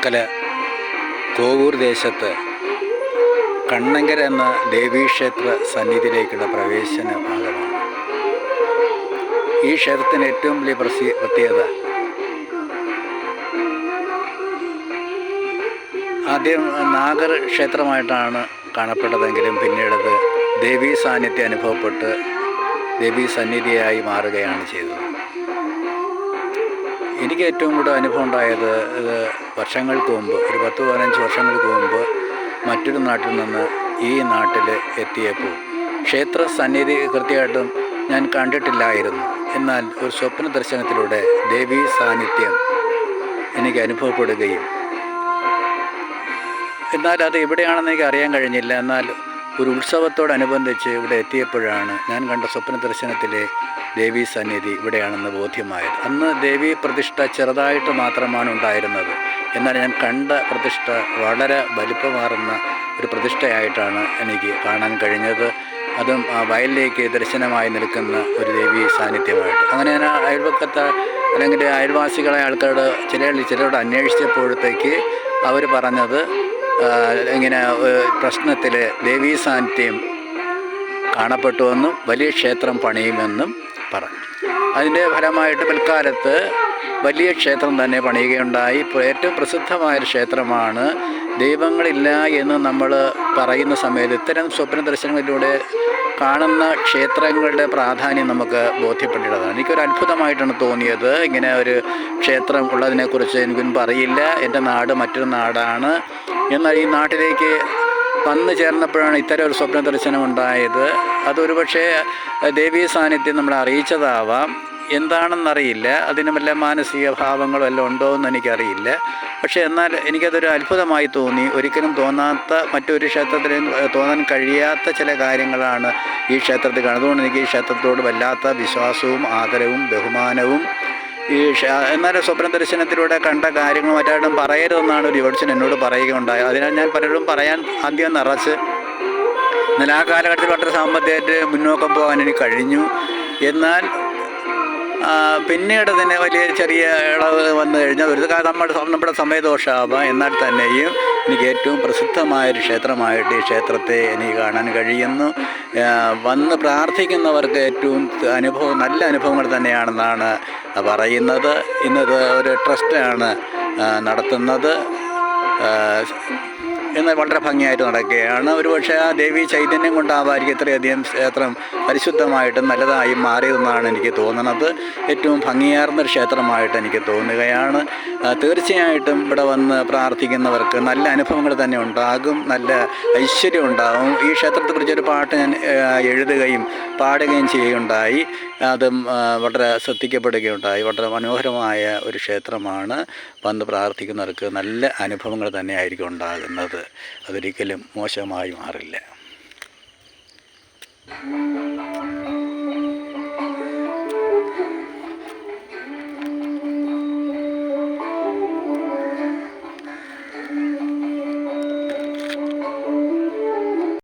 വർക്കല കോവൂർ ദേശത്ത് കണ്ണങ്കര എന്ന ദേവീക്ഷേത്ര സന്നിധിയിലേക്കുള്ള പ്രവേശന ഭാഗമാണ്. ഈ ക്ഷേത്രത്തിന് ഏറ്റവും വലിയ പ്രത്യേകത ആദ്യം നാഗർ ക്ഷേത്രമായിട്ടാണ് കാണപ്പെട്ടതെങ്കിലും പിന്നീടത് ദേവീ സാന്നിധ്യം അനുഭവപ്പെട്ട് ദേവീ സന്നിധിയായി മാറുകയാണ് ചെയ്തത്. എനിക്ക് ഏറ്റവും കൂടുതൽ അനുഭവം ഉണ്ടായത് വർഷങ്ങൾക്ക് മുമ്പ്, ഒരു 10-15 വർഷങ്ങൾക്ക് മുമ്പ് മറ്റൊരു നാട്ടിൽ നിന്ന് ഈ നാട്ടിൽ എത്തിയപ്പോൾ ക്ഷേത്ര സന്നിധി കൃത്യമായിട്ടും ഞാൻ കണ്ടിട്ടില്ലായിരുന്നു. എന്നാൽ ഒരു സ്വപ്ന ദർശനത്തിലൂടെ ദേവീ സാന്നിധ്യം എനിക്ക് അനുഭവപ്പെടുകയും, എന്നാൽ അത് എവിടെയാണെന്ന് എനിക്ക് അറിയാൻ കഴിഞ്ഞില്ല. എന്നാൽ ഒരു ഉത്സവത്തോടനുബന്ധിച്ച് ഇവിടെ എത്തിയപ്പോഴാണ് ഞാൻ കണ്ട സ്വപ്ന ദർശനത്തിലെ ദേവീ സന്നിധി ഇവിടെയാണെന്ന് ബോധ്യമായത്. അന്ന് ദേവീ പ്രതിഷ്ഠ ചെറുതായിട്ട് മാത്രമാണ് ഉണ്ടായിരുന്നത്. എന്നാൽ ഞാൻ കണ്ട പ്രതിഷ്ഠ വളരെ വലിപ്പമാർന്ന ഒരു പ്രതിഷ്ഠയായിട്ടാണ് എനിക്ക് കാണാൻ കഴിഞ്ഞത്. അതും ആ വയലിലേക്ക് ദർശനമായി നിൽക്കുന്ന ഒരു ദേവീ സാന്നിധ്യമായിട്ട്. അങ്ങനെ ഞാൻ അയൽവക്കത്തെ അല്ലെങ്കിൽ അയൽവാസികളെ ആൾക്കാരോട് ചിലരോട് അന്വേഷിച്ചപ്പോഴത്തേക്ക് അവർ പറഞ്ഞത് ഇങ്ങനെ പ്രശ്നത്തിൽ ദേവീ സാന്നിധ്യം കാണപ്പെട്ടുവെന്നും വലിയ ക്ഷേത്രം പണിയുമെന്നും പറഞ്ഞു. അതിൻ്റെ ഫലമായിട്ട് പിൽക്കാലത്ത് വലിയ ക്ഷേത്രം തന്നെ പണിയുകയുണ്ടായി. ഏറ്റവും പ്രസിദ്ധമായൊരു ക്ഷേത്രമാണ്. ദൈവങ്ങളില്ല എന്ന് നമ്മൾ പറയുന്ന സമയത്ത് ഇത്തരം സ്വപ്ന ദർശനങ്ങളിലൂടെ കാണുന്ന ക്ഷേത്രങ്ങളുടെ പ്രാധാന്യം നമുക്ക് ബോധ്യപ്പെടേണ്ടതാണ്. എനിക്കൊരു അത്ഭുതമായിട്ടാണ് തോന്നിയത്. ഇങ്ങനെ ഒരു ക്ഷേത്രം ഉള്ളതിനെക്കുറിച്ച് എനിക്ക് മുൻപ് അറിയില്ല. എൻ്റെ നാട് മറ്റൊരു നാടാണ്. എന്നാൽ ഈ നാട്ടിലേക്ക് വന്നു ചേർന്നപ്പോഴാണ് ഇത്തരം ഒരു സ്വപ്ന ദർശനം ഉണ്ടായത്. അതൊരു പക്ഷേ ദേവീ സാന്നിധ്യം നമ്മളെ അറിയിച്ചതാവാം, എന്താണെന്നറിയില്ല. അതിന് വല്ല മാനസിക ഭാവങ്ങളോ വല്ലതും ഉണ്ടോ എന്ന് എനിക്കറിയില്ല. പക്ഷേ എന്നാൽ എനിക്കതൊരു അത്ഭുതമായി തോന്നി. ഒരിക്കലും തോന്നാത്ത, മറ്റൊരു ക്ഷേത്രത്തിലും തോന്നാൻ കഴിയാത്ത ചില കാര്യങ്ങളാണ് ഈ ക്ഷേത്രത്തിൽ കാണുന്നത്. അതുകൊണ്ട് എനിക്ക് ഈ ക്ഷേത്രത്തോട് വല്ലാത്ത വിശ്വാസവും ആദരവും ബഹുമാനവും എന്നാൽ സ്വപ്ന ദർശനത്തിലൂടെ കണ്ട കാര്യങ്ങൾ മറ്റായിട്ടും പറയരുതെന്നാണ് ഒരു യോജിച്ചൻ എന്നോട് പറയുകയുണ്ടായത്. അതിനാൽ ഞാൻ പലരോടും പറയാൻ ആദ്യം നിറച്ച്, എന്നാൽ ആ കാലഘട്ടത്തിൽ വളരെ സാമ്പത്തികമായിട്ട് മുന്നോക്കം പോകാൻ എനിക്ക് കഴിഞ്ഞു. എന്നാൽ പിന്നീട് തന്നെ വലിയ ചെറിയ ഇളവ് വന്നു കഴിഞ്ഞാൽ ഒരു നമ്മുടെ സമയദോഷമാവാം. എന്നാൽ തന്നെയും എനിക്ക് ഏറ്റവും പ്രസിദ്ധമായൊരു ക്ഷേത്രമായിട്ട് ഈ ക്ഷേത്രത്തെ എനിക്ക് കാണാൻ കഴിയുന്നു. വന്ന് പ്രാർത്ഥിക്കുന്നവർക്ക് ഏറ്റവും നല്ല അനുഭവങ്ങൾ തന്നെയാണെന്നാണ് പറയുന്നത്. ഇന്നത് ഒരു ട്രസ്റ്റാണ് നടത്തുന്നത്. എന്നാൽ വളരെ ഭംഗിയായിട്ട് നടക്കുകയാണ്. ഒരുപക്ഷെ ആ ദേവീ ചൈതന്യം കൊണ്ടാവായിരിക്കും ഇത്രയധികം ക്ഷേത്രം പരിശുദ്ധമായിട്ടും നല്ലതായി മാറിയതെന്നാണ് എനിക്ക് തോന്നുന്നത്. ഏറ്റവും ഭംഗിയാർന്നൊരു ക്ഷേത്രമായിട്ട് എനിക്ക് തോന്നുകയാണ്. തീർച്ചയായിട്ടും ഇവിടെ വന്ന് പ്രാർത്ഥിക്കുന്നവർക്ക് നല്ല അനുഭവങ്ങൾ തന്നെ ഉണ്ടാകും, നല്ല ഐശ്വര്യം ഉണ്ടാകും. ഈ ക്ഷേത്രത്തെക്കുറിച്ചൊരു പാട്ട് ഞാൻ എഴുതുകയും പാടുകയും ചെയ്യുകയുണ്ടായി. അതും വളരെ ശ്രദ്ധിക്കപ്പെടുകയുണ്ടായി. വളരെ മനോഹരമായ ഒരു ക്ഷേത്രമാണ്. വന്ന് പ്രാർത്ഥിക്കുന്നവർക്ക് നല്ല അനുഭവങ്ങൾ തന്നെയായിരിക്കും ഉണ്ടാകുന്നത്. അതൊരിക്കലും മോശമായി മാറില്ല.